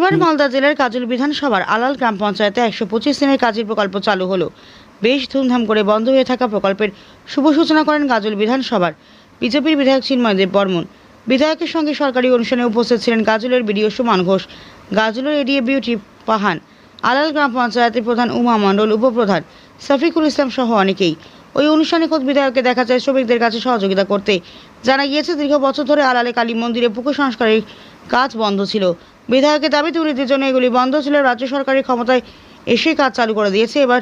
শনিবার মালদা জেলার কাজল বিধানসভার আলাল গ্রাম পঞ্চায়েতে 125 দিনের কাজের প্রকল্প চালু হলো। বেশ ধুমধাম করে বন্ধ হয়ে থাকা প্রকল্পের শুভ সূচনা করেন গাজল বিধানসভার বিজেপির বিধায়ক চিন্ময় দেব বর্মন। বিধায়কের সঙ্গে সরকারি অনুষ্ঠানে উপস্থিত ছিলেন গাজলের বিডিও সুমন ঘোষ, গাজলের এডিএ বিউটি পাহান, আলাল গ্রাম পঞ্চায়েতের প্রধান উমা মণ্ডল, উপপ্রধান শফিকুল ইসলাম সহ অনেকেই। ওই অনুষ্ঠানে খোদ বিধায়ককে দেখা যায় শ্রমিকদের কাছে সহযোগিতা করতে। জানা গিয়েছে, দীর্ঘ বছর ধরে আলালে কালী মন্দিরে পুকুর সংস্কারের কাজ বন্ধ ছিল। বিধায়কের দাবি, দুর্নীতির জন্য এগুলি বন্ধ ছিল। রাজ্য সরকারের ক্ষমতায় এসে কাজ চালু করে দিয়েছে, এবার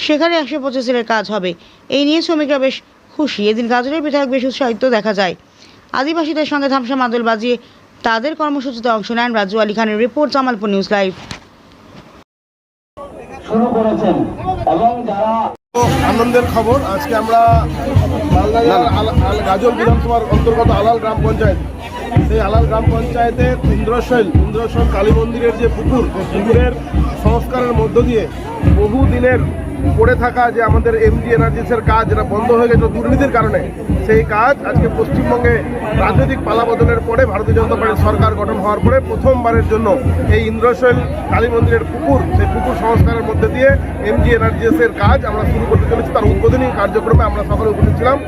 সেখানে 125 দিনের কাজ হবে। এই নিয়ে শ্রমিকরা বেশ খুশি। এদিন গাজলের বিধায়ক বেশ উৎসাহিত দেখা যায়। আদিবাসীদের সঙ্গে ধামসা মাদল বাজিয়ে তাদের কর্মসূচিতে অংশ নেন। রাজু আলী খানের রিপোর্ট, জামালপুর নিউজ লাইভ। আনন্দের খবর, আজকে আমরা মালদা জেলার গাজল বিধানসভার অন্তর্গত আলাল গ্রাম পঞ্চায়েত, সেই আলাল গ্রাম পঞ্চায়েতের ইন্দ্রশৈল কালী মন্দিরের যে পুকুরের সংস্কারের মধ্য দিয়ে বহু দিনের পড়ে থাকা যে আমাদের এমজি এনার্জিসের কাজ, যেটা বন্ধ হয়ে গেছে দুর্নীতির কারণে, সেই কাজ আজকে পশ্চিমবঙ্গে রাজনৈতিক পালাবদলের পরে ভারতীয় জনতা পার্টির সরকার গঠন হওয়ার পরে প্রথমবারের জন্য এই ইন্দ্রশৈল কালী মন্দিরের সেই পুকুর সংস্কারের মধ্যে দিয়ে এমজি এনার্জিসের কাজ আমরা শুরু করতে চলেছি। তার উদ্বোধনী কার্যক্রমে আমরা সকলে উপস্থিত ছিলাম।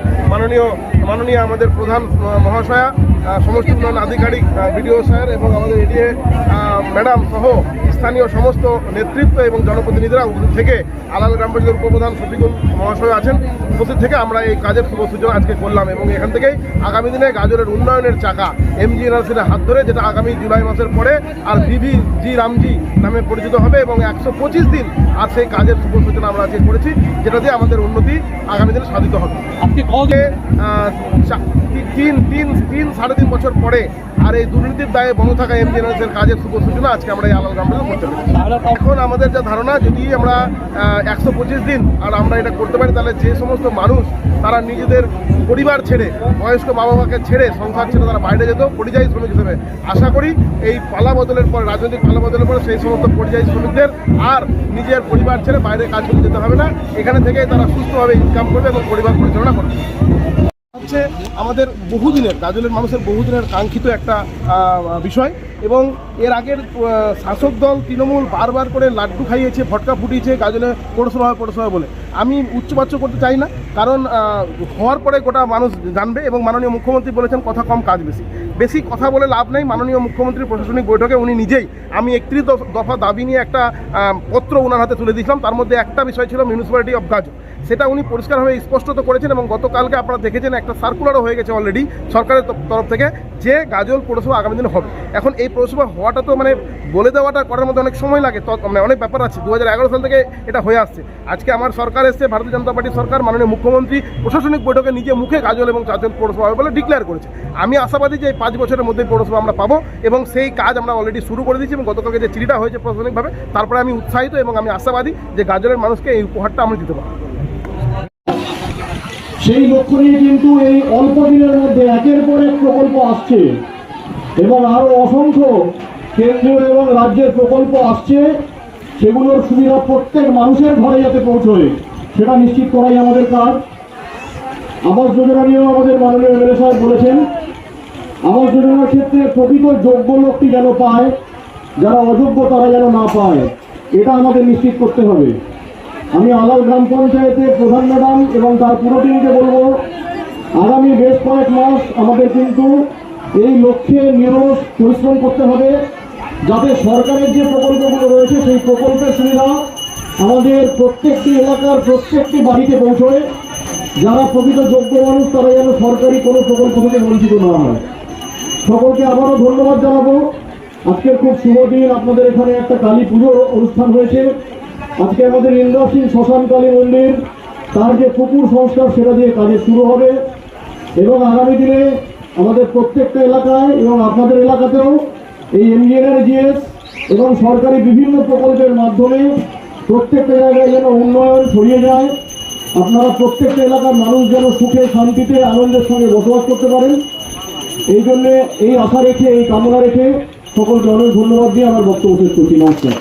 মাননীয় আমাদের প্রধান মহাশয়া, সমষ্টি উন্নয়ন আধিকারিক বিডিও স্যার এবং আমাদের এডিএ ম্যাডাম সহ স্থানীয় সমস্ত নেতৃত্ব এবং জনপ্রতিনিধিরা উপস্থিত থেকে, আলাল গ্রাম পঞ্চায়েতের উপপ্রধান শফিকুল মহাশয় আছেন, উপস্থিত থেকে আমরা এই কাজের শুভ সূচনা আজকে করলাম। এবং এখান থেকেই আগামী দিনে গাজলের উন্নয়নের চাকা এমজি এনার্জির হাত ধরে, যেটা আগামী জুলাই মাসের পরে আর ভিভিজি রামজি নামে পরিচিত হবে এবং 125 দিন আর সেই কাজের শুভ সূচনা আমরা আজকে করেছি, যেটা দিয়ে আমাদের উন্নতি আগামী দিনে সাধিত হবে। আপনি সাড়ে তিন বছর পরে আর এই দুর্নীতির দায়ে বন্ধ থাকা এমজি এনার্জির কাজের শুভ সূচনা আজকে আমরা এই আলাল গ্রাম করতে পারি। এখন আমাদের যা ধারণা, যদি আমরা 125 দিন আর আমরা এটা করতে পারি, তাহলে যে সমস্ত মানুষ তারা নিজেদের পরিবার ছেড়ে, বয়স্ক বাবা মাকে ছেড়ে, সংসার ছেড়ে তারা বাইরে যেত পরিযায়ী শ্রমিক হিসেবে, আশা করি এই পালা বদলের পর, রাজনৈতিক পালা বদলের পরে সেই সমস্ত পরিযায়ী শ্রমিকদের আর নিজের পরিবার ছেড়ে বাইরে কাজ করতে যেতে হবে না। এখানে থেকেই তারা সুস্থভাবে ইনকাম করবে এবং পরিবার পরিচালনা করবে। হচ্ছে আমাদের বহুদিনের, গাজলের মানুষের বহুদিনের কাঙ্ক্ষিত একটা বিষয়। এবং এর আগের শাসক দল তৃণমূল বারবার করে লাড্ডু খাইয়েছে, ভটকা ফুটিয়েছে গাজলে পৌরসভা বলে। আমি উচ্চবাচ্য করতে চাই না, কারণ হওয়ার পরে গোটা মানুষ জানবে। এবং মাননীয় মুখ্যমন্ত্রী বলেছেন কথা কম কাজ বেশি কথা বলে লাভ নেই। মাননীয় মুখ্যমন্ত্রীর প্রশাসনিক বৈঠকে উনি নিজেই, আমি 31 দফা দাবি নিয়ে একটা পত্র ওনার হাতে তুলে দিয়েছিলাম। তার মধ্যে একটা বিষয় ছিল মিউনিসিপ্যালিটি অফ গাজল, সেটা উনি পরিষ্কারভাবে স্পষ্টত করেছেন। এবং গতকালকে আপনারা দেখেছেন একটা সার্কুলারও হয়ে গেছে অলরেডি সরকারের তরফ থেকে, যে গাজল পৌরসভা আগামী দিনে হবে। এখন এই পৌরসভা হওয়াটা তো বলে দেওয়াটা করার মধ্যে অনেক সময় লাগে, অনেক ব্যাপার আছে। 2011 সাল থেকে এটা হয়ে আসছে। আজকে আমার সরকার এসছে, ভারতীয় জনতা পার্টির সরকার, মাননীয় মুখ্যমন্ত্রী প্রশাসনিক বৈঠকে নিজে মুখে গাজল এবং চাঁচল পৌরসভা হবে বলে ডিক্লেয়ার করেছে। আমি আশাবাদী যে এই 5 বছরের মধ্যেই পৌরসভা আমরা পাবো এবং সেই কাজ আমরা অলরেডি শুরু করে দিয়েছি। এবং গতকালকে যে চিঠিটা হয়েছে প্রশাসনিকভাবে, তারপরে আমি উৎসাহিত এবং আমি আশাবাদী যে গাজলের মানুষকে এই উপহারটা আমরা দিতে পারবো। সেই লক্ষ্য নিয়ে কিন্তু এই অল্প দিনের মধ্যে একের পর এক প্রকল্প আসছে এবং আরো অসংখ্য কেন্দ্রীয় এবং রাজ্যের প্রকল্প আসছে। সেগুলোর সুবিধা প্রত্যেক মানুষের ঘরে যাতে পৌঁছয়, সেটা নিশ্চিত করাই আমাদের কাজ। আবাস যোজনা নিয়েও আমাদের মাননীয় এমএলএ সাহেব বলেছেন, আবাস যোজনার ক্ষেত্রে প্রকৃত যোগ্য লোকটি যেন পায়, যারা অযোগ্য তারা যেন না পায়, এটা আমাদের নিশ্চিত করতে হবে। আমি আলাল গ্রাম পঞ্চায়েতের প্রধান ম্যাডাম এবং তার পুরো টিমকে বলবো, আগামী বেশ কয়েক মাস আমাদের কিন্তু এই লক্ষ্যে নিরলস পরিশ্রম করতে হবে, যাতে সরকারের যে প্রকল্পগুলো রয়েছে সেই প্রকল্পের সুবিধা আমাদের প্রত্যেকটি এলাকার প্রত্যেকটি বাড়িতে পৌঁছয়। যারা প্রকৃত যোগ্য মানুষ তারা যেন সরকারি কোনো প্রকল্প থেকে বঞ্চিত না হয়। সকলকে আবারও ধন্যবাদ জানাবো। আজকের খুব শুভ দিন, আপনাদের এখানে একটা কালী পুজোর অনুষ্ঠান হয়েছে। আজকে আমাদের ইন্দ্রাসীন শ্মশান কালী মন্দির, তার যে পুকুর সংস্কার, সেটা দিয়ে কাজে শুরু হবে। এবং আগামী দিনে আমাদের প্রত্যেকটা এলাকায় এবং আপনাদের এলাকাতেও এই এমজি এনার্জিএস এবং সরকারি বিভিন্ন প্রকল্পের মাধ্যমে প্রত্যেকটা জায়গায় যেন উন্নয়ন ছড়িয়ে যায়। আপনারা প্রত্যেকটা এলাকার মানুষ যেন সুখে শান্তিতে আনন্দের সঙ্গে বসবাস করতে পারেন, এই জন্যে এই আশা রেখে, এই কামনা রেখে সকলকে অনেক ধন্যবাদ দিয়ে আমার বক্তব্য শেষ করছি। নমস্কার।